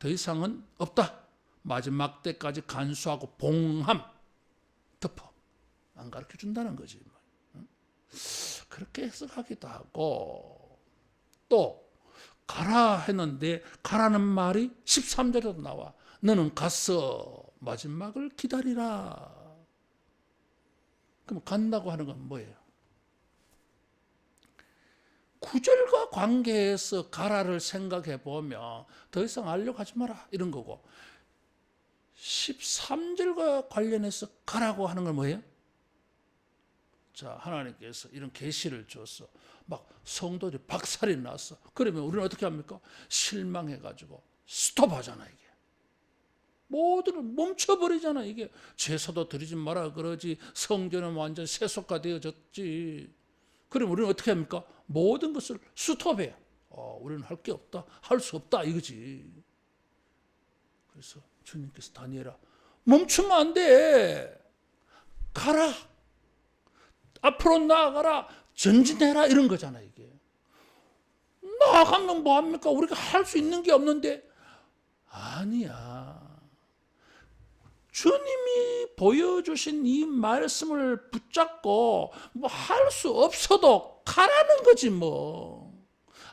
[SPEAKER 1] 더 이상은 없다. 마지막 때까지 간수하고 봉함 덮어. 안 가르쳐 준다는 거지. 그렇게 해석하기도 하고, 또 가라 했는데 가라는 말이 13절에도 나와. 너는 가서 마지막을 기다리라. 그럼 간다고 하는 건 뭐예요? 구절과 관계해서 가라를 생각해 보면 더 이상 알려고 하지 마라 이런 거고, 13절과 관련해서 가라고 하는 건 뭐예요? 자, 하나님께서 이런 계시를 줬어. 막 성도들이 박살이 났어. 그러면 우리는 어떻게 합니까? 실망해가지고 스톱하잖아 이게. 모두를 멈춰버리잖아 이게. 제사도 드리지 마라 그러지, 성전은 완전 세속화되어졌지. 그럼 우리는 어떻게 합니까? 모든 것을 스톱해. 우리는 할 게 없다, 할 수 없다 이거지. 그래서 주님께서 다니엘아, 멈추면 안 돼. 가라. 앞으로 나아가라. 전진해라 이런 거잖아 이게. 나아가면 뭐합니까? 우리가 할 수 있는 게 없는데. 아니야. 주님이 보여주신 이 말씀을 붙잡고 뭐 할 수 없어도 가라는 거지 뭐.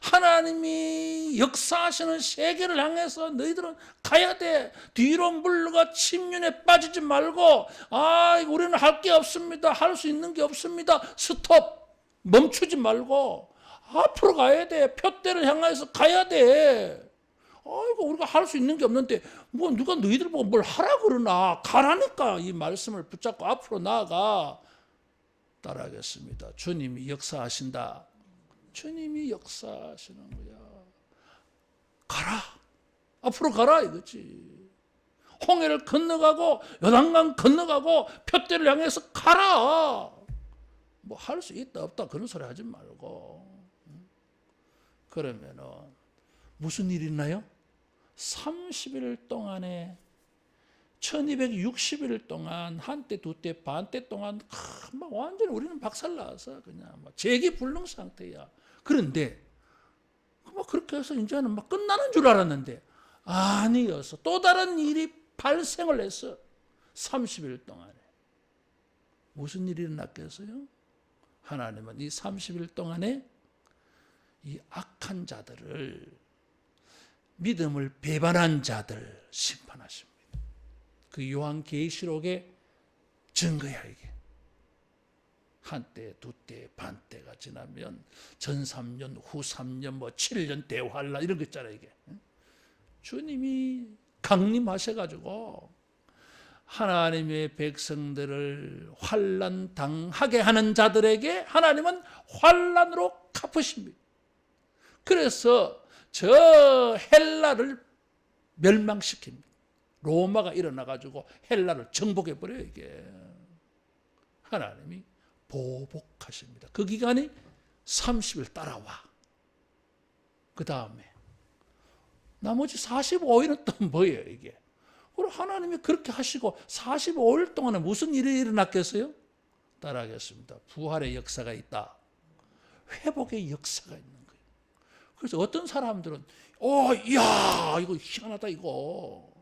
[SPEAKER 1] 하나님이 역사하시는 세계를 향해서 너희들은 가야 돼. 뒤로 물러가 침륜에 빠지지 말고, 우리는 할 게 없습니다, 할 수 있는 게 없습니다, 스톱, 멈추지 말고 앞으로 가야 돼. 표대를 향해서 가야 돼. 우리가 할 수 있는 게 없는데 뭐 누가 너희들 보고 뭘 하라 그러나. 가라니까. 이 말씀을 붙잡고 앞으로 나아가. 따라하겠습니다. 주님이 역사하신다. 주님이 역사하시는 거야. 가라. 앞으로 가라 이거지. 홍해를 건너가고 요단강 건너가고 표대를 향해서 가라. 뭐 할 수 있다 없다 그런 소리 하지 말고. 그러면은 무슨 일이 있나요? 30일 동안에 1260일 동안 한때 두때 반때 동안 막 완전히 우리는 박살나서 그냥 막 재기불능 상태야. 그런데 막 그렇게 해서 이제는 막 끝나는 줄 알았는데 아니어서 또 다른 일이 발생을 했어. 30일 동안에 무슨 일이 일어났겠어요? 하나님은 이 30일 동안에 이 악한 자들을, 믿음을 배반한 자들 심판하십니다. 그 요한계시록의 증거야 이게. 한때 두때 반때가 지나면 전 3년 후 3년 뭐 7년 대환란 이런 거 있잖아요 이게. 주님이 강림하셔가지고 하나님의 백성들을 환란 당하게 하는 자들에게 하나님은 환란으로 갚으십니다. 그래서 저 헬라를 멸망시킵니다. 로마가 일어나가지고 헬라를 정복해버려요 이게. 하나님이 보복하십니다. 그 기간이 30일 따라와. 그 다음에 나머지 45일은 또 뭐예요 이게. 그리고 하나님이 그렇게 하시고 45일 동안에 무슨 일이 일어났겠어요? 따라하겠습니다. 부활의 역사가 있다. 회복의 역사가 있는 거예요. 그래서 어떤 사람들은 이야 이거 희한하다 이거.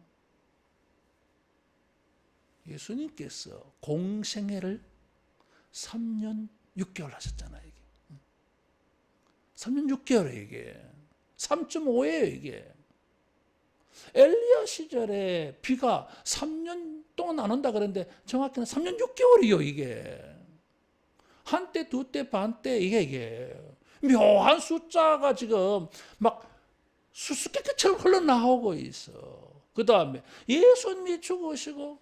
[SPEAKER 1] 예수님께서 공생애를 3년 6개월 하셨잖아요 이게. 3년 6개월에 이게 3.5예요 이게. 엘리야 시절에 비가 3년 동안 안 온다 그랬는데 정확히는 3년 6개월이요 이게. 한때 두때 반때 이게 묘한 숫자가 지금 막 수수께끼처럼 흘러나오고 있어. 그 다음에 예수님이 죽으시고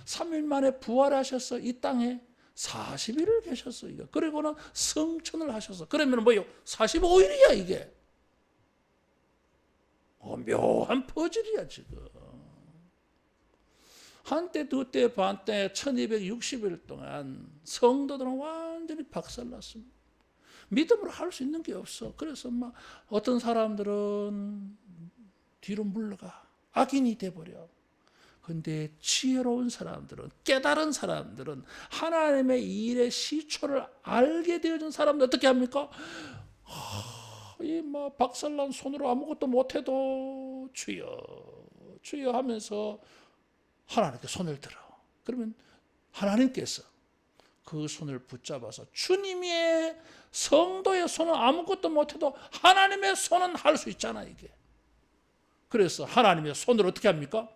[SPEAKER 1] 3일 만에 부활하셔서 이 땅에 40일을 계셨어요. 그리고는 성천을 하셔서. 그러면 뭐요? 45일이야 이게. 묘한 퍼즐이야 지금. 한때 두때 반때 1260일 동안 성도들은 완전히 박살났습니다. 믿음으로 할 수 있는 게 없어. 그래서 막 어떤 사람들은 뒤로 물러가 악인이 돼버려. 근데 지혜로운 사람들은, 깨달은 사람들은, 하나님의 일의 시초를 알게 되어진 사람들 어떻게 합니까? 이 뭐 박살난 손으로 아무것도 못해도 주여 하면서 하나님께 손을 들어. 그러면 하나님께서 그 손을 붙잡아서, 주님의 성도의 손은 아무것도 못해도 하나님의 손은 할 수 있잖아 이게. 그래서 하나님의 손을 어떻게 합니까?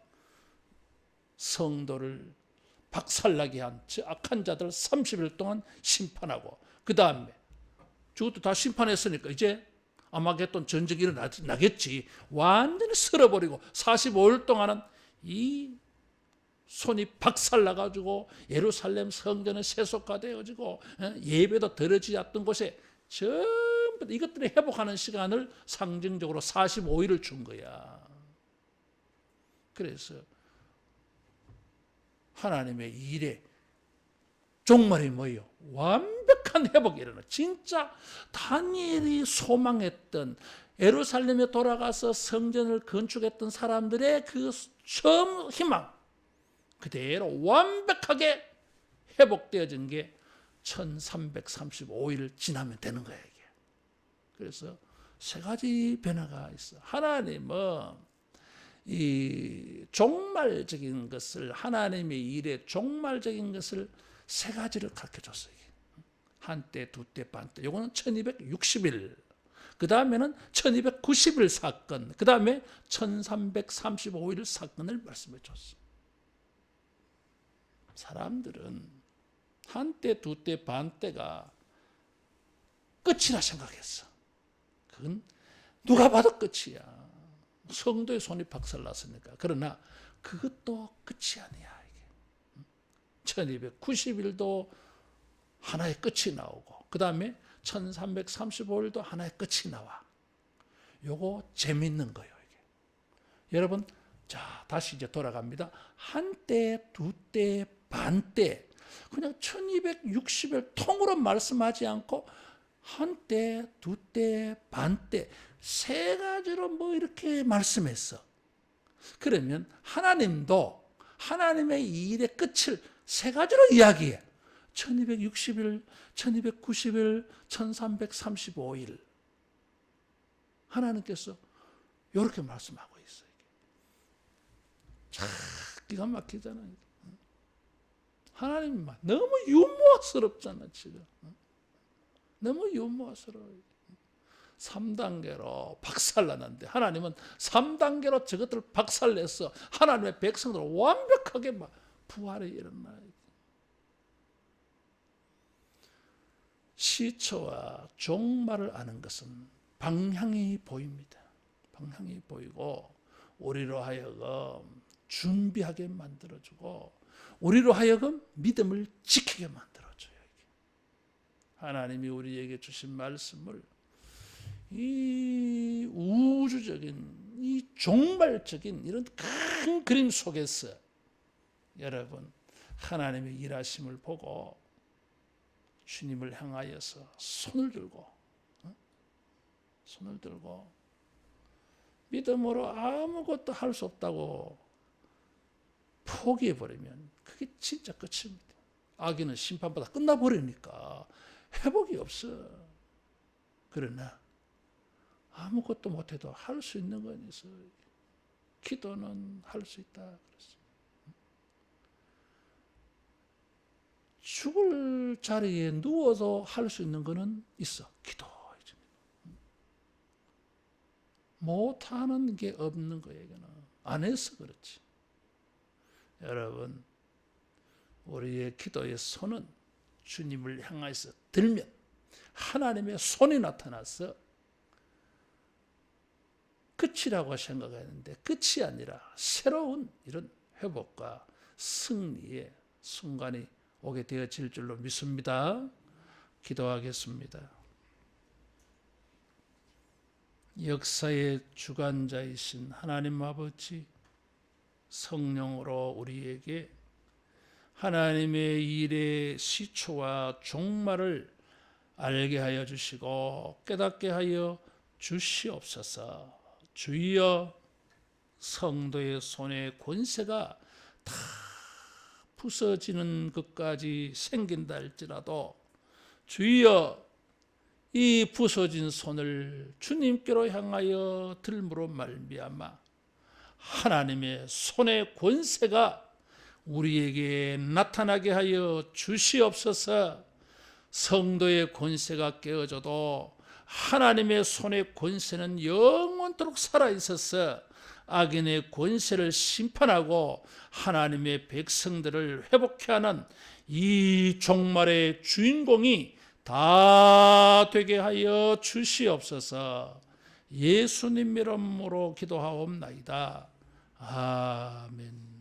[SPEAKER 1] 성도를 박살나게 한 악한 자들 30일 동안 심판하고, 그 다음에 저것도 다 심판했으니까 이제 아마겟돈 전쟁이 일어나겠지. 완전히 쓸어버리고 45일 동안은 이 손이 박살나가지고 예루살렘 성전은 세속화되어지고 예배도 드려지지 않던 곳에 전부 이것들이 회복하는 시간을 상징적으로 45일을 준 거야. 그래서 하나님의 일에 종말이 뭐예요? 완벽한 회복이 일어나. 진짜 다니엘이 소망했던 예루살렘에 돌아가서 성전을 건축했던 사람들의 그 처음 희망 그대로 완벽하게 회복되어진 게 1335일 지나면 되는 거예요. 이게. 그래서 세 가지 변화가 있어. 하나님은 이 종말적인 것을, 하나님의 일의 종말적인 것을 세 가지를 가르쳐 줬어요. 한때, 두때, 반때. 이거는 1260일. 그 다음에는 1290일 사건. 그 다음에 1335일 사건을 말씀해 줬어요. 사람들은 한때, 두때, 반때가 끝이라 생각했어. 그건 누가 봐도 끝이야. 성도의 손이 박살났으니까. 그러나 그것도 끝이 아니야. 1290일도 하나의 끝이 나오고 그 다음에 1335일도 하나의 끝이 나와. 요거 재밌는 거예요. 이게. 여러분, 자 다시 이제 돌아갑니다. 한때, 두때, 반때, 그냥 1260일 통으로 말씀하지 않고 한때, 두때, 반때 세 가지로 뭐 이렇게 말씀했어. 그러면 하나님도 하나님의 일의 끝을 세 가지로 이야기해. 1260일, 1290일, 1335일. 하나님께서 이렇게 말씀하고 있어요. 참 기가 막히잖아요. 하나님 너무 유머스럽잖아 지금. 너무 유머스러워요. 3단계로 박살나는데 하나님은 3단계로 저것들을 박살내서 하나님의 백성들 완벽하게 막 부활이 일어나요. 시초와 종말을 아는 것은 방향이 보입니다. 방향이 보이고 우리로 하여금 준비하게 만들어주고 우리로 하여금 믿음을 지키게 만들어줘요. 하나님이 우리에게 주신 말씀을 이 우주적인 이 종말적인 이런 큰 그림 속에서 여러분 하나님의 일하심을 보고 주님을 향하여서 손을 들고 믿음으로 아무것도 할 수 없다고 포기해버리면 그게 진짜 끝입니다. 악인은 심판받아 끝나버리니까 회복이 없어. 그러나 아무것도 못해도 할 수 있는 건 있어요. 기도는 할 수 있다 그랬어요. 죽을 자리에 누워서 할 수 있는 거는 있어. 기도. 못하는 게 없는 거예요. 안 해서 그렇지. 여러분, 우리의 기도의 손은 주님을 향해서 들면 하나님의 손이 나타나서 끝이라고 생각했는데 끝이 아니라 새로운 이런 회복과 승리의 순간이 오게 되어질 줄로 믿습니다. 기도하겠습니다. 역사의 주관자이신 하나님 아버지, 성령으로 우리에게 하나님의 일의 시초와 종말을 알게 하여 주시고 깨닫게 하여 주시옵소서. 주여, 성도의 손에 권세가 다 부서지는 것까지 생긴다 할지라도 주여, 이 부서진 손을 주님께로 향하여 들므로 말미암아 하나님의 손의 권세가 우리에게 나타나게 하여 주시옵소서. 성도의 권세가 깨어져도 하나님의 손의 권세는 영원토록 살아있어서 악인의 권세를 심판하고 하나님의 백성들을 회복케 하는 이 종말의 주인공이 다 되게 하여 주시옵소서. 예수님 이름으로 기도하옵나이다. 아멘.